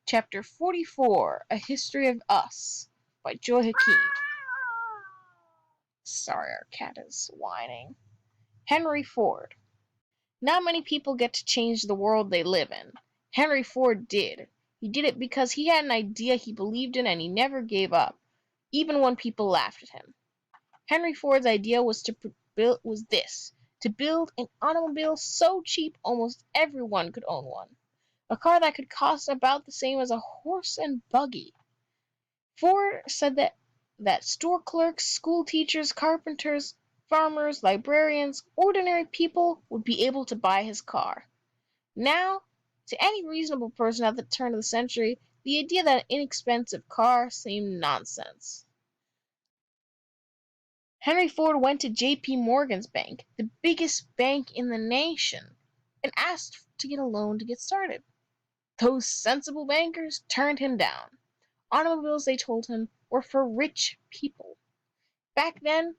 Chapter 44, A History of Us, by Joy Hakim. Sorry, our cat is whining. Henry Ford. Not many people get to change the world they live in. Henry Ford did. He did it because he had an idea he believed in and he never gave up, even when people laughed at him. Henry Ford's idea was to build an automobile so cheap almost everyone could own one. A car that could cost about the same as a horse and buggy. Ford said that store clerks, school teachers, carpenters, farmers, librarians, ordinary people would be able to buy his car. Now, to any reasonable person at the turn of the century, the idea that an inexpensive car seemed nonsense. Henry Ford went to J.P. Morgan's bank, the biggest bank in the nation, and asked to get a loan to get started. Those sensible bankers turned him down. Automobiles, they told him, were for rich people. Back then,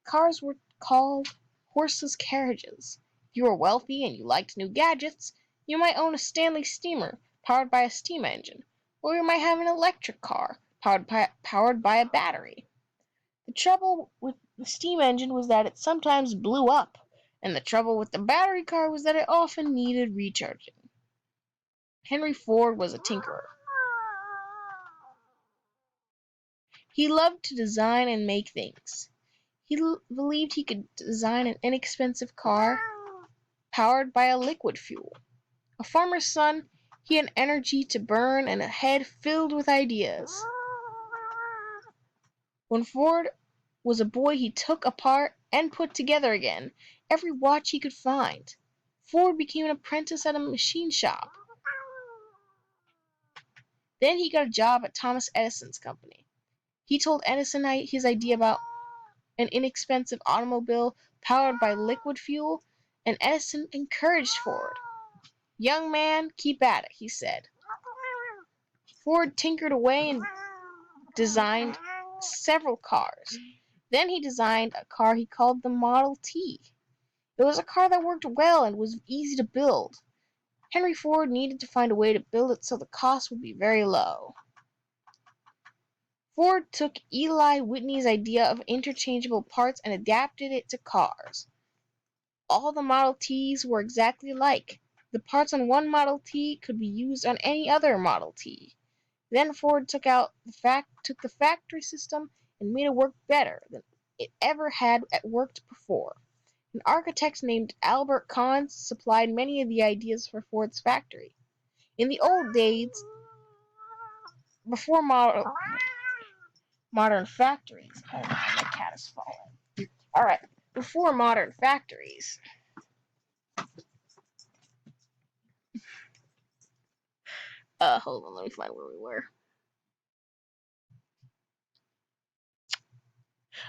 cars were called horseless carriages. If you were wealthy and you liked new gadgets, you might own a Stanley steamer powered by a steam engine, or you might have an electric car powered by a battery. The trouble with the steam engine was that it sometimes blew up, and the trouble with the battery car was that it often needed recharging. Henry Ford was a tinkerer. He loved to design and make things. He believed he could design an inexpensive car powered by a liquid fuel. A farmer's son, he had energy to burn and a head filled with ideas. When Ford was a boy, he took apart and put together again every watch he could find. Ford became an apprentice at a machine shop. Then he got a job at Thomas Edison's company. He told Edison his idea about an inexpensive automobile powered by liquid fuel, and Edison encouraged Ford. "Young man, keep at it," he said. Ford tinkered away and designed several cars. Then he designed a car he called the Model T. It was a car that worked well and was easy to build. Henry Ford needed to find a way to build it so the cost would be very low. Ford took Eli Whitney's idea of interchangeable parts and adapted it to cars. All the Model Ts were exactly alike. The parts on one Model T could be used on any other Model T. Then Ford took the factory system and made it work better than it ever had worked before. An architect named Albert Kahn supplied many of the ideas for Ford's factory. In the old days, before modern factories. Hold on, my cat is falling. Alright, before modern factories. Hold on, let me find where we were.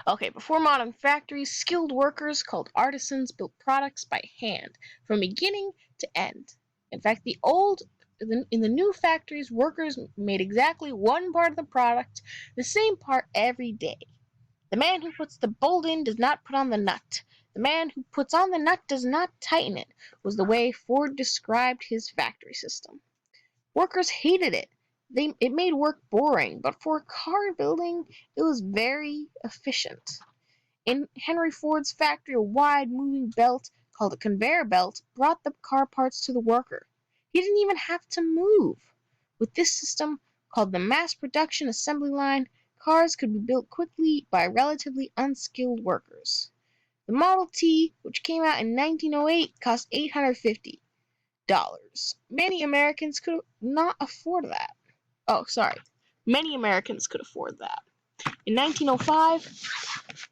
Okay, before modern factories, skilled workers called artisans built products by hand, from beginning to end. In fact, in the new factories, workers made exactly one part of the product, the same part every day. The man who puts the bolt in does not put on the nut. The man who puts on the nut does not tighten it, was the way Ford described his factory system. Workers hated it. It made work boring, but for car building, it was very efficient. In Henry Ford's factory, a wide moving belt called a conveyor belt brought the car parts to the worker. He didn't even have to move. With this system, called the mass production assembly line, cars could be built quickly by relatively unskilled workers. The Model T, which came out in 1908, cost $850. Many Americans could not afford that. Many Americans could afford that. In 1905,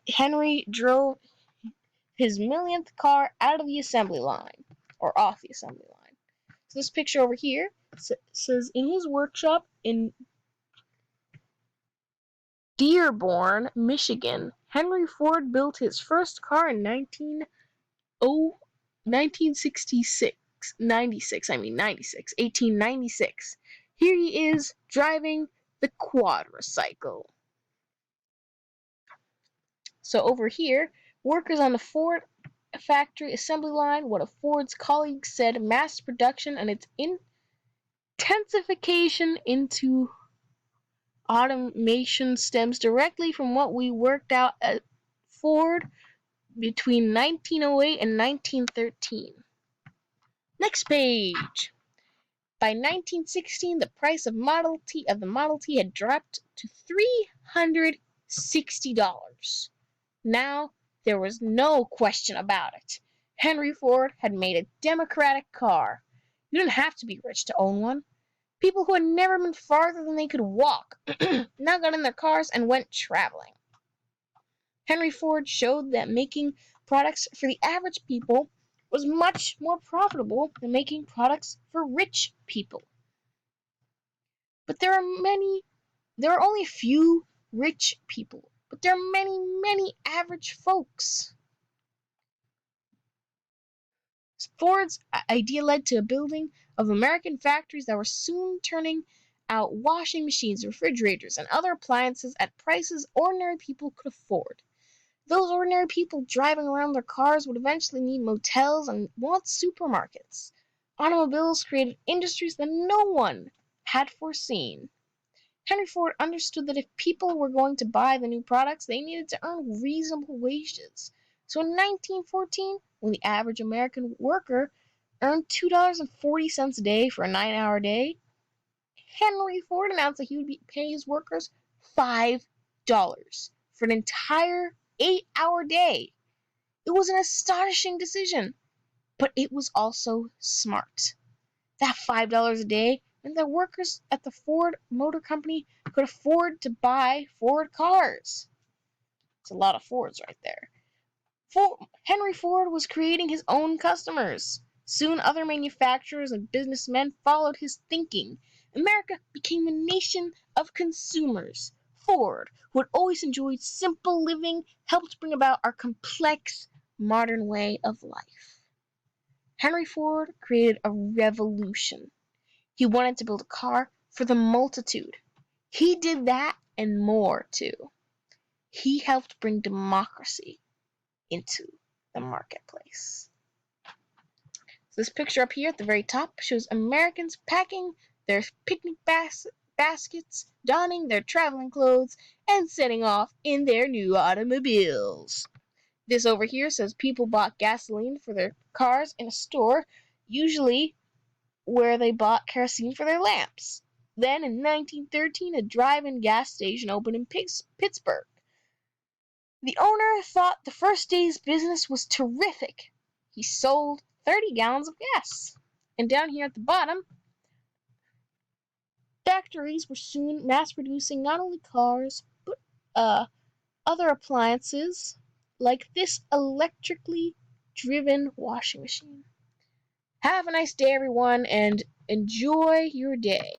Henry drove his millionth car out of the assembly line, or off the assembly line. So this picture over here says in his workshop in Dearborn, Michigan, Henry Ford built his first car in 1896. Here he is driving the quadricycle. So over here, workers on the Ford factory assembly line, one of Ford's colleagues said mass production and its Intensification into automation stems directly from what we worked out at Ford between 1908 and 1913. Next page. By 1916, the price of the Model T had dropped to $360. Now there was no question about it. Henry Ford had made a democratic car. You didn't have to be rich to own one. People who had never been farther than they could walk now got in their cars and went traveling. Henry Ford showed that making products for the average people was much more profitable than making products for rich people. But there are only a few rich people, but there are many, many average folks. Ford's idea led to a building of American factories that were soon turning out washing machines, refrigerators, and other appliances at prices ordinary people could afford. Those ordinary people driving around their cars would eventually need motels and want supermarkets. Automobiles created industries that no one had foreseen. Henry Ford understood that if people were going to buy the new products, they needed to earn reasonable wages. So in 1914, when the average American worker earned $2.40 a day for a 9-hour day, Henry Ford announced that he would pay his workers $5 for an entire 8-hour day. It was an astonishing decision, but it was also smart. That $5 a day meant that workers at the Ford Motor Company could afford to buy Ford cars. It's a lot of Fords right there. Henry Ford was creating his own customers. Soon other manufacturers and businessmen followed his thinking. America became a nation of consumers. Ford, who had always enjoyed simple living, helped bring about our complex modern way of life. Henry Ford created a revolution. He wanted to build a car for the multitude. He did that and more, too. He helped bring democracy into the marketplace. So this picture up here at the very top shows Americans packing their picnic baskets, donning their traveling clothes, and setting off in their new automobiles. This over here says people bought gasoline for their cars in a store, usually where they bought kerosene for their lamps. Then in 1913, a drive-in gas station opened in Pittsburgh. The owner thought the first day's business was terrific. He sold 30 gallons of gas. And down here at the bottom, factories were soon mass-producing not only cars, but other appliances, like this electrically driven washing machine. Have a nice day, everyone, and enjoy your day.